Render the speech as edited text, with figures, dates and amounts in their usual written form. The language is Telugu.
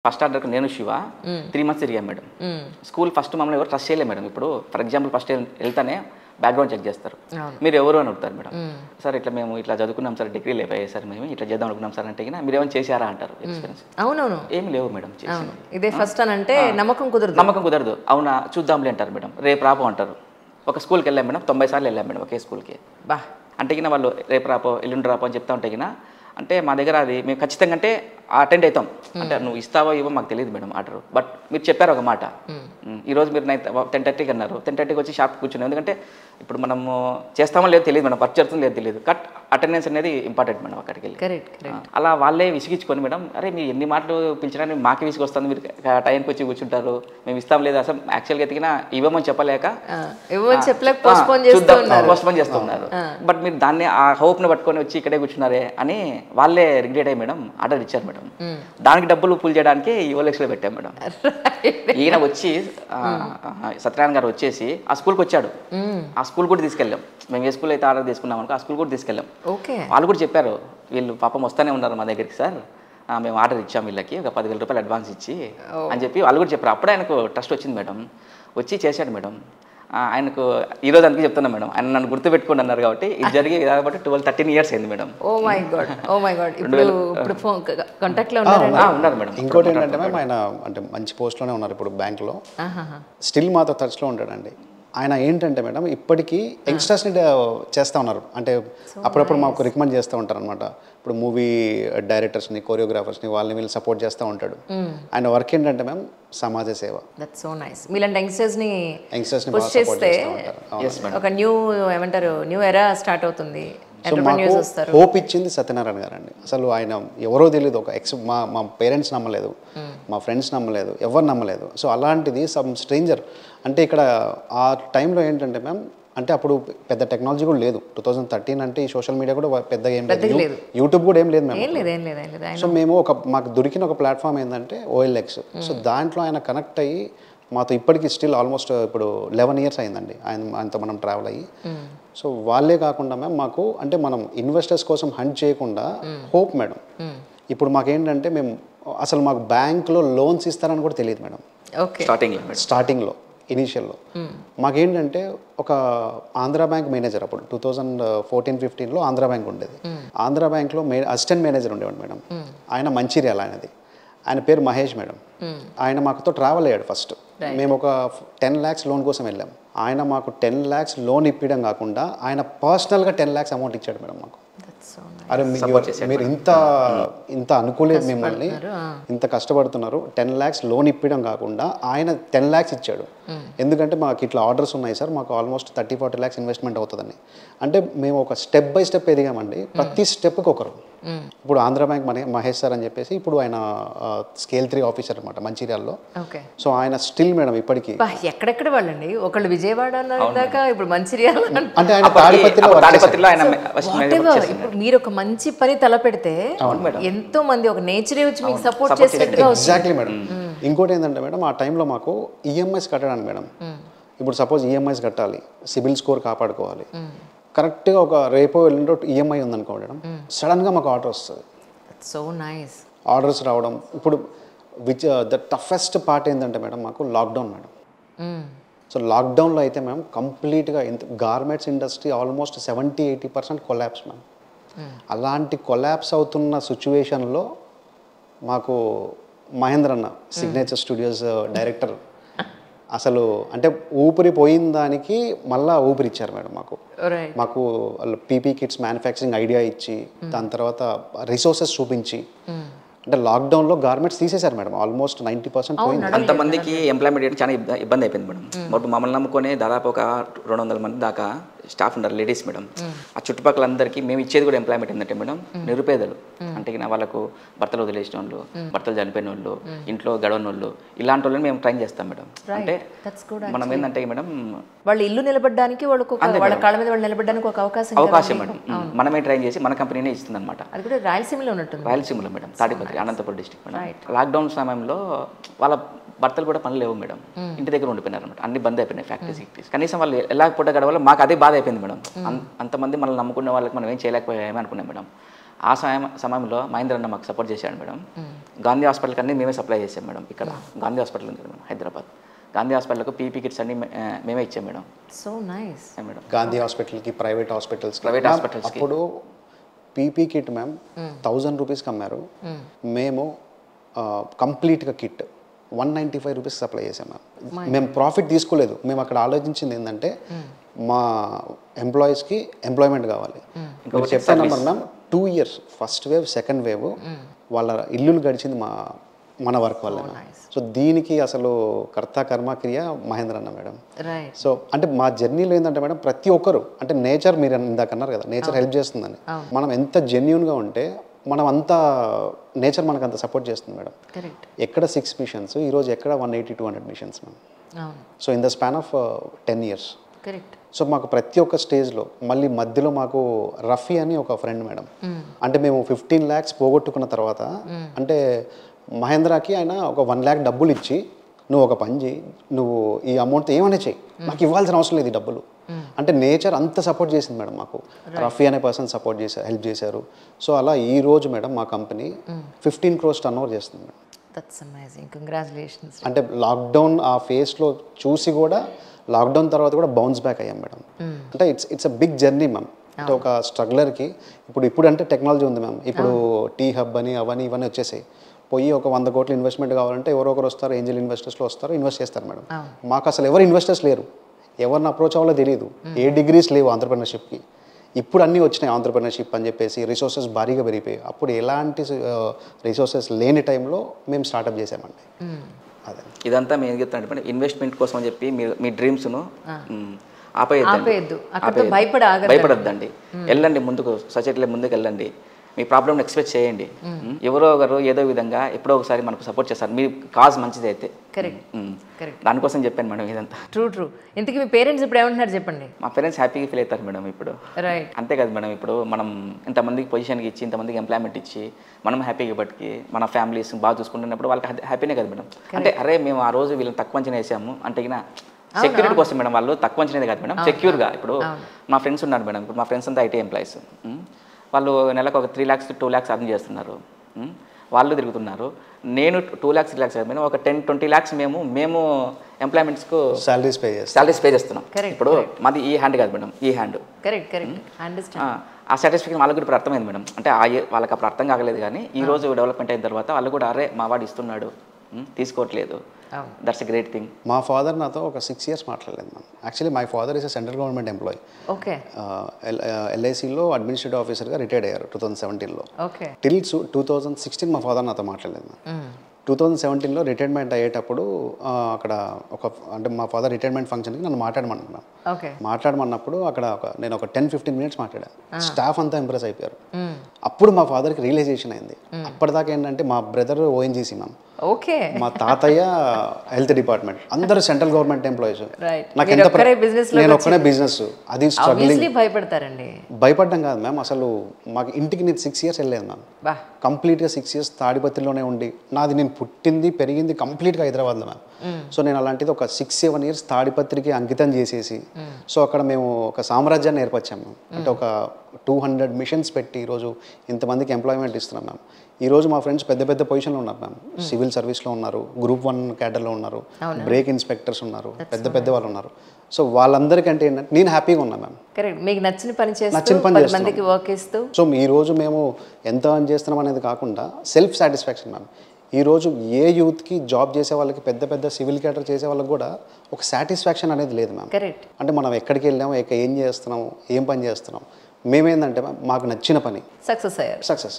ఫస్ట్ ఆర్డర్‌కి నేను శివ 3 మంత్స్ తిరిగాం మేడం. స్కూల్ ఫస్ట్ మమ్మల్ని ఎవరు ట్రస్ట్ చేయలేదు మేడం. ఇప్పుడు ఫర్ ఎగ్జాంపుల్ ఫస్ట్ వెళ్తానే బ్యాక్‌గ్రౌండ్ చెక్ చేస్తారు. మీరు ఎవరు అని అడుగుతారు మేడం. సార్ ఇట్లా మేము ఇట్లా చదువుకున్నాం సార్, డిగ్రీ లేపాయి సార్, మేము ఇట్లా చేద్దాం అనుకున్నాం సార్ అంటే మీరు ఏమైనా చేశారా అంటారు. ఎక్స్పీరియన్స్ అవునవును ఏమి లేవు మేడం. చేసింది ఇదే ఫస్ట్ అని అంటే నమ్మకం కుదరదు. అవునా చూద్దాంలే అంటారు మేడం. రేపు రాపో అంటారు. ఒక స్కూల్కి వెళ్ళాం మేడం, 90 సార్లు వెళ్ళాం మేడం ఒకే స్కూల్కి. బా అంటే వాళ్ళు రేపు రాపో ఎల్లుండి రాపో అని చెప్తా ఉంటే అంటే మా దగ్గర అది మేము ఖచ్చితంగా అంటే అటెండ్ అవుతాం. అంటే నువ్వు ఇస్తావో ఇవ్వో మాకు తెలియదు మేడం ఆర్డర్. బట్ మీరు చెప్పారు ఒక మాట, ఈరోజు మీరు 10:30కి అన్నారు, 10:30కి వచ్చి షాప్ కూర్చున్నాం. ఎందుకంటే ఇప్పుడు మనము చేస్తామో లేదో తెలియదు మేడం, వర్క్ చేస్తుందో లేదో తెలియదు. కట్ అటెండెన్స్ అనేది ఇంపార్టెంట్ మేడం అక్కడికి వెళ్ళి. అలా వాళ్ళే విసిగించుకొని మేడం, అరే మీరు ఎన్ని మాటలు పిలిచినా మాకే విసిగి వస్తుంది, మీరు టైంకి వచ్చి కూర్చుంటారు, మేము ఇస్తాం లేదు అసలు యాక్చువల్గా ఎతికినా ఇవ్వమని చెప్పలేక పోస్ట్పోన్ చేస్తున్నారు. బట్ మీరు దాన్ని ఆ హోప్ను పట్టుకొని వచ్చి ఇక్కడే కూర్చున్నారే అని వాళ్ళే రిగ్రెట్ అయ్యి మేడం ఆర్డర్ ఇచ్చారు మేడం. దానికి డబ్బులు పుల్ చేయడానికి OLXలో పెట్టాం మేడం. ఈయన వచ్చి సత్యనారాయణ గారు వచ్చేసి ఆ స్కూల్కి వచ్చాడు. ఆ స్కూల్ కూడా తీసుకెళ్ళాం. మేము ఏ స్కూల్ అయితే ఆర్డర్ తీసుకున్నాం అనుకో ఆ స్కూల్ కూడా తీసుకెళ్ళాం. వాళ్ళు కూడా చెప్పారు, వీళ్ళు పాపం వస్తూనే ఉన్నారు మా దగ్గరికి సార్, మేము ఆర్డర్ ఇచ్చాం వీళ్ళకి ఒక 10,000 రూపాయలు అడ్వాన్స్ ఇచ్చి అని చెప్పి వాళ్ళు కూడా చెప్పారు. అప్పుడే ఆయనకు ట్రస్ట్ వచ్చింది మేడం. వచ్చి చేశాడు మేడం. ఆయనకు ఈరోజు అందుకే చెప్తున్నాను మేడం, ఆయన నన్ను గుర్తుపెట్టుకోండి అన్నారు కాబట్టి ఇది జరిగి కాబట్టి 13 ఇయర్స్ అయింది మేడం. ఉన్నారు మేడం. ఇంకోటి ఏంటంటే మ్యామ్ ఆయన అంటే మంచి పోస్ట్లోనే ఉన్నారు ఇప్పుడు బ్యాంక్లో, స్టిల్ మాతో టచ్లో ఉంటాడండి. ఆయన ఏంటంటే మేడం ఇప్పటికీ యంగ్స్టర్స్ని చేస్తూ ఉన్నారు. అంటే అప్పుడప్పుడు మాకు రికమెండ్ చేస్తూ ఉంటారు అనమాట. ఇప్పుడు మూవీ డైరెక్టర్స్ని, కొరియోగ్రాఫర్స్ని వాళ్ళని వీళ్ళు సపోర్ట్ చేస్తూ ఉంటాడు. ఆయన వర్క్ ఏంటంటే మ్యామ్ సమాజ సేవ. యంగ్స్టర్స్ని పుష్ చేస్తే ఒక న్యూ ఎరా స్టార్ట్ అవుతుంది. సో మాకు హోప్ ఇచ్చింది సత్యనారాయణ గారు అండి. అసలు ఆయన ఎవరో తెలియదు, ఒక మా పేరెంట్స్ నమ్మలేదు, మా ఫ్రెండ్స్ నమ్మలేదు, ఎవరు నమ్మలేదు. సో అలాంటిది సమ్ స్ట్రేంజర్ అంటే ఇక్కడ ఆ టైంలో ఏంటంటే మ్యామ్ అంటే అప్పుడు పెద్ద టెక్నాలజీ కూడా లేదు. 2013 అంటే ఈ సోషల్ మీడియా కూడా పెద్దగా ఏం లేదు, యూట్యూబ్ కూడా ఏం లేదు మ్యామ్. సో మేము మాకు దొరికిన ఒక ప్లాట్ఫామ్ ఏంటంటే OLX. సో దాంట్లో ఆయన కనెక్ట్ అయ్యి మాతో ఇప్పటికీ స్టిల్ ఆల్మోస్ట్ ఇప్పుడు 11 ఇయర్స్ అయిందండి ఆయనతో మనం ట్రావెల్ అయ్యి. సో వాళ్ళే కాకుండా మ్యామ్ మాకు అంటే మనం ఇన్వెస్టర్స్ కోసం హంట్ చేయకుండా హోప్ మేడం. ఇప్పుడు మాకేంటంటే మేము అసలు మాకు బ్యాంక్లో లోన్స్ ఇస్తారని కూడా తెలియదు మేడం. స్టార్టింగ్లో ఇనీషియల్లో మాకేంటంటే ఒక ఆంధ్రా బ్యాంక్ మేనేజర్ అప్పుడు 2014-15లో ఆంధ్రా బ్యాంక్ ఉండేది. ఆంధ్రా బ్యాంక్లో అసిస్టెంట్ మేనేజర్ ఉండేవాడు మేడం. ఆయన మంచిర్యాల ఆయన పేరు మహేష్ మేడం. ఆయన మాకుతో ట్రావెల్ అయ్యాడు ఫస్ట్. మేము ఒక 10 lakhs లోన్ కోసం వెళ్ళాం. ఆయన మాకు 10 lakhs లోన్ ఇప్పించడం కాకుండా ఆయన పర్సనల్గా 10 lakhs అమౌంట్ ఇచ్చాడు మేడం మాకు. అరే మీరు ఇంత అనుకోలేదు, మిమ్మల్ని ఇంత కష్టపడుతున్నారు, 10 lakhs లోన్ ఇప్పించడం కాకుండా ఆయన 10 lakhs ఇచ్చాడు. ఎందుకంటే మాకు ఇట్లా ఆర్డర్స్ ఉన్నాయి సార్, మాకు ఆల్మోస్ట్ 30-40 lakhs ఇన్వెస్ట్మెంట్ అవుతుందని. అంటే మేము ఒక స్టెప్ బై స్టెప్ ఎదిగామండి. ప్రతి స్టెప్కి ఒకరు. ఇప్పుడు ఆంధ్రా బ్యాంక్ మహేష్ సార్ అని చెప్పేసి ఇప్పుడు ఆయన స్కేల్ 3 ఆఫీసర్ అనమాట మంచిర్యాలలో. సో ఆయన స్టిల్ మేడం ఇప్పటికీ ఎక్కడెక్కడ వాళ్ళండి, ఒకళ్ళు విజయవాడ దాకా, ఇప్పుడు మంచిర్యాల అంటే ఆయన తాడిపత్రిలో మీరు ఒక మంచి పని తలపెడితే ఎంతో మంది ఒక నేచరే వచ్చి మీకు సపోర్ట్ చేసేట్టుగా. Exactly madam. ఇంకోటి ఏంటంటే మేడం ఆ టైంలో మాకు EMIs కట్టడానికి మేడం, ఇప్పుడు సపోజ్ EMIs కట్టాలి, సిబిల్ స్కోర్ కాపాడుకోవాలి, కరెక్ట్గా ఒక రేపో ఎల్లుండో EMI ఉందనుకో మేడం, సడన్గా మాకు ఆర్డర్ వస్తుంది. ఆర్డర్స్ రావడం ఇప్పుడు ద టఫెస్ట్ పార్ట్ ఏంటంటే మేడం మాకు లాక్డౌన్ మేడం. సో లాక్డౌన్లో అయితే మేము కంప్లీట్గా garments industry almost 70-80% collapse ma'am. అలాంటి కొలాప్స్ అవుతున్న సిచ్యువేషన్లో మాకు మహేంద్ర అన్న సిగ్నేచర్ స్టూడియోస్ డైరెక్టర్ అసలు అంటే ఊపిరి పోయిన దానికి మళ్ళీ ఊపిరిచ్చారు మేడం మాకు PP కిట్స్ మ్యానుఫ్యాక్చరింగ్ ఐడియా ఇచ్చి దాని తర్వాత రిసోర్సెస్ చూపించి. అంటే లాక్డౌన్లో గార్మెంట్స్ తీసేశారు మేడం, ఆల్మోస్ట్ 90% పోయింది. అంతమందికి ఎంప్లాయ్మెంట్ చాలా ఇబ్బంది అయిపోయింది మేడం. ఇప్పుడు మమ్మల్ని నమ్ముకొని దాదాపు ఒక 200 మంది దాకా స్టాఫ్ ఉన్నారు, లేడీస్ మేడం. ఆ చుట్టుపక్కల అందరికీ మేము ఇచ్చేది కూడా ఎంప్లాయ్మెంట్ ఏంటంటే మేడం నిరుపేదలు. అంటే వాళ్ళకు భర్తలు వదిలేసిన వాళ్ళు, భర్తలు చనిపోయిన వాళ్ళు, ఇంట్లో గడవని వాళ్ళు, ఇలాంటి వాళ్ళని మేము ట్రైన్ చేస్తాం మేడం. అంటే మనం ఏంటంటే మేడం వాళ్ళు ఇల్లు నిలబడడానికి, వాళ్ళ కాళ్ళ మీద వాళ్ళు నిలబడడానికి ఒక అవకాశం మేడం మనమే ట్రైన్ చేసి మన కంపెనీనే ఇస్తుంది అనమాట. అది కూడా రాయలసీమలో ఉన్నట్టుంది. రాయలసీమలో madam, Tadipatri, Anantapuram district madam. Lockdown సమయంలో వాళ్ళ భర్తలు కూడా పనులు లేవు మేడం, ఇంటి దగ్గర ఉండిపోయినారు అనమాట. అన్ని బంద్ అయిపోయినాయి ఫ్యాక్టరీస్. కనీసం వాళ్ళు ఎలా పూట గడవాలో మాకు అదే బాధ అయిపోయింది మేడం. అంతమంది మనల్ని నమ్ముకునే వాళ్ళకి మనం ఏం చేయలేకపోయామని అనుకున్నాం మేడం. ఆ సమయంలో మహేంద్ర అన్న మాకు సపోర్ట్ చేశాడు మేడం. గాంధీ హాస్పిటల్కి అన్నీ మేమే సప్లై చేసాం మేడం. ఇక్కడ గాంధీ హాస్పిటల్ ఉంది మేడం హైదరాబాద్. గాంధీ హాస్పిటల్కు పీపీ కిట్స్ అన్ని మేమే ఇచ్చాం madam. So nice madam. Gandhi హాస్పిటల్కి, ప్రైవేట్ హాస్పిటల్స్కి అప్పుడు పీపీ కిట్ మ్యామ్ 1000 రూపీస్కి అమ్మారు. మేము కంప్లీట్గా కిట్ 195 రూపీస్ సప్లై చేసాం మ్యామ్. మేము ప్రాఫిట్ తీసుకోలేదు. మేము అక్కడ ఆలోచించింది ఏంటంటే మా ఎంప్లాయీస్కి ఎంప్లాయ్మెంట్ కావాలి. మీరు చెప్తాను ma'am 2 years first wave second wave వాళ్ళ ఇల్లులు గడిచింది మన వర్క్ వల్ల. సో దీనికి అసలు కర్త కర్మ క్రియ మహేంద్ర అన్న మేడం. సో అంటే మా జర్నీలో ఏంటంటే మేడం ప్రతి ఒక్కరు అంటే నేచర్, మీరు ఇందాక అన్నారు కదా నేచర్ హెల్ప్ చేస్తుందని, మనం ఎంత జెన్యూన్గా ఉంటే మనం అంతా నేచర్ మనకు అంత సపోర్ట్ చేస్తుంది మేడం. ఎక్కడ 6 మిషన్స్ ఈరోజు ఎక్కడ 180-200 machines ma'am. So in the span of 10 years. So మాకు ప్రతి ఒక్క స్టేజ్లో మళ్ళీ మధ్యలో మాకు రఫీ అని ఒక ఫ్రెండ్ మేడం. అంటే మేము 15 lakhs పోగొట్టుకున్న తర్వాత అంటే మహేంద్రకి ఆయన ఒక 1 lakh డబ్బులు ఇచ్చి నువ్వు ఒక పని చేయి, నువ్వు ఈ అమౌంట్ ఏమైనా చెయ్యి, నాకు ఇవ్వాల్సిన అవసరం లేదు ఈ డబ్బులు అంటే నేచర్ అంత సపోర్ట్ చేసింది మేడం మాకు. రఫీ అనే పర్సన్ సపోర్ట్ చేశారు, హెల్ప్ చేశారు. సో అలా ఈ రోజు మేడం మా కంపెనీ 15 crores టర్నోవర్ చేస్తుంది మేడం. That's amazing, congratulations. అంటే లాక్డౌన్ ఆ ఫేస్లో చూసి కూడా లాక్డౌన్ తర్వాత కూడా బౌన్స్ బ్యాక్ అయ్యాం మేడం. అంటే it's a big journey ma'am. అంటే ఒక స్ట్రగ్లర్కి ఇప్పుడు అంటే టెక్నాలజీ ఉంది మ్యామ్. ఇప్పుడు టీ హబ్ అని అవన్నీ ఇవన్నీ వచ్చేసాయి. పోయి ఒక 100 కోట్ల ఇన్వెస్ట్మెంట్ కావాలంటే ఎవరో ఒకరు వస్తారు, ఏంజల్ ఇన్వెస్టర్స్లో వస్తారు, ఇన్వెస్ట్ చేస్తారు మేడం. మాకు అసలు ఎవరు ఇన్వెస్టర్స్ లేరు, ఎవరిని అప్రోచ్ అవ్వాలో తెలియదు, ఏ డిగ్రీస్ లేవు ఆంటర్‌ప్రెన్యూర్‌షిప్కి. ఇప్పుడు అన్నీ వచ్చినాయి ఆంటర్‌ప్రెన్యూర్‌షిప్ అని చెప్పేసి, రిసోర్సెస్ భారీగా పెరిగిపోయాయి. అప్పుడు ఎలాంటి రిసోర్సెస్ లేని టైంలో మేము స్టార్ట్అప్ చేసామండి. అదే ఇదంతా మేము చెప్తాను ఇన్వెస్ట్మెంట్ కోసం అని చెప్పి మీ డ్రీమ్స్ను భయపడద్దండి, వెళ్ళండి ముందుకు, సొసైటీలో ముందుకు వెళ్ళండి, మీ ప్రాబ్లమ్ని ఎక్స్ప్రెస్ చేయండి. ఎవరో ఒకరు ఏదో విధంగా ఎప్పుడో ఒకసారి మనకు సపోర్ట్ చేస్తారు, మీ కాజ్ మంచిది అయితే. దానికోసం చెప్పాను మేడం ఇదంతా. ట్రూ. ఇంతకీ మీ పేరెంట్స్ ఇప్పుడు ఏమంటున్నారు చెప్పండి? మా పేరెంట్స్ హ్యాపీగా ఫీల్ అవుతారు మేడం ఇప్పుడు. అంతే కదా మేడం, ఇప్పుడు మనం ఇంతమందికి పొజిషన్కి ఇచ్చి ఇంతమందికి ఎంప్లాయ్మెంట్ ఇచ్చి మనం హ్యాపీగా బట్టి మన ఫ్యామిలీస్ బాగా చూసుకుంటున్నప్పుడు వాళ్ళకి హ్యాపీనే కదా మేడం. అంటే అరే మేము ఆ రోజు వీళ్ళని తక్కువ అంచనా వేసాము అంటే సెక్యూరిటీ కోసం మేడం, వాళ్ళు తక్కువ అంచనేది కాదు మేడం, సెక్యూర్గా. ఇప్పుడు మా ఫ్రెండ్స్ ఉన్నారు మేడం, ఇప్పుడు మా ఫ్రెండ్స్ అంతా ఐటీ ఎంప్లాయీస్, వాళ్ళు నెలకు ఒక 3 lakhs 2 lakhs అర్న్ చేస్తున్నారు, వాళ్ళు తిరుగుతున్నారు. నేను 2 lakhs 3 lakhs మేడం, ఒక 10-20 lakhs మేము ఎంప్లాయ్మెంట్స్కు సాలరీస్ పే చేస్తున్నాం. ఇప్పుడు మాది ఈ హ్యాండ్ కాదు మేడం, ఈ హ్యాండ్. ఆ సాటిస్ఫాక్షన్ వాళ్ళకి కూడా ఇప్పుడు అర్థమైంది మేడం. అంటే వాళ్ళకి అప్పుడు అర్థం కాగలేదు, కానీ ఈ రోజు డెవలప్మెంట్ అయిన తర్వాత వాళ్ళు కూడా అరే మా వాడు ఇస్తున్నాడు, తీసుకోవట్లేదు, దట్స్ ఎ గ్రేట్ థింగ్. మా ఫాదర్ నాతో ఒక 6 years మాట్లాడలేదు ma'am. Actually my father is a central government employee. LICలో అడ్మినిస్ట్రేటివ్ ఆఫీసర్గా రిటైర్డ్ అయ్యారు 2017లో. టిల్ 2016 మా ఫాదర్ నాతో మాట్లాడలేదు మ్యామ్. 2017లో రిటైర్మెంట్ అయ్యేటప్పుడు అక్కడ అంటే మా ఫాదర్ రిటైర్మెంట్ ఫంక్షన్కి నన్ను మాట్లాడమన్నాను. మాట్లాడమన్నప్పుడు అక్కడ నేను ఒక 10-15 minutes మాట్లాడాను. స్టాఫ్ అంతా ఇంప్రెస్ అయిపోయారు. అప్పుడు మా ఫాదర్కి రియలైజేషన్ అయింది. అప్పటిదాకా ఏంటంటే మా బ్రదర్ ONGC మ్యామ్, మా తాతయ్య హెల్త్ డిపార్ట్మెంట్, అందరూ సెంట్రల్ గవర్నమెంట్ ఎంప్లాయీస్. నాకు నేను ఒక్కనే బిజినెస్, అది స్ట్రగ్లింగ్. భయపడ్డం కాదు మ్యామ్, అసలు మాకు ఇంటికి నేను 6 years వెళ్ళలేదు మ్యామ్. కంప్లీట్గా 6 years తాడిపత్రిలోనే ఉండి, నాది నేను పుట్టింది పెరిగింది కంప్లీట్గా హైదరాబాద్లో మ్యామ్. సో నేను అలాంటిది ఒక 6-7 years తాడిపత్రికి అంకితం చేసేసి, సో అక్కడ మేము ఒక సామ్రాజ్యాన్ని ఏర్పరిచాం మ్యామ్. అంటే ఒక 200 మిషన్స్ పెట్టి ఈరోజు ఇంతమందికి ఎంప్లాయ్మెంట్ ఇస్తున్నాం మ్యామ్. ఈరోజు మా ఫ్రెండ్స్ పెద్ద పెద్ద పొజిషన్లో ఉన్నారు మ్యామ్. సివిల్ సర్వీస్లో ఉన్నారు, Group 1 క్యాడర్లో ఉన్నారు, బ్రేక్ ఇన్స్పెక్టర్స్ ఉన్నారు, పెద్ద వాళ్ళు ఉన్నారు. సో వాళ్ళందరికంటే ఏంటంటే నేను హ్యాపీగా ఉన్నాను మ్యామ్. మీకు నచ్చిన పని చేస్తాం. సో ఈరోజు మేము ఎంత పని చేస్తున్నాం అనేది కాకుండా సెల్ఫ్ సాటిస్ఫాక్షన్ మ్యామ్. ఈరోజు ఏ యూత్కి జాబ్ చేసే వాళ్ళకి, పెద్ద సివిల్ క్యాడర్ చేసే వాళ్ళకి కూడా ఒక సాటిస్ఫాక్షన్ అనేది లేదు మ్యామ్. అంటే మనం ఎక్కడికి వెళ్ళాము, ఏం చేస్తున్నాము, ఏం పని చేస్తున్నాం, మేమేందంటే మాకు నచ్చిన పని సక్సెస్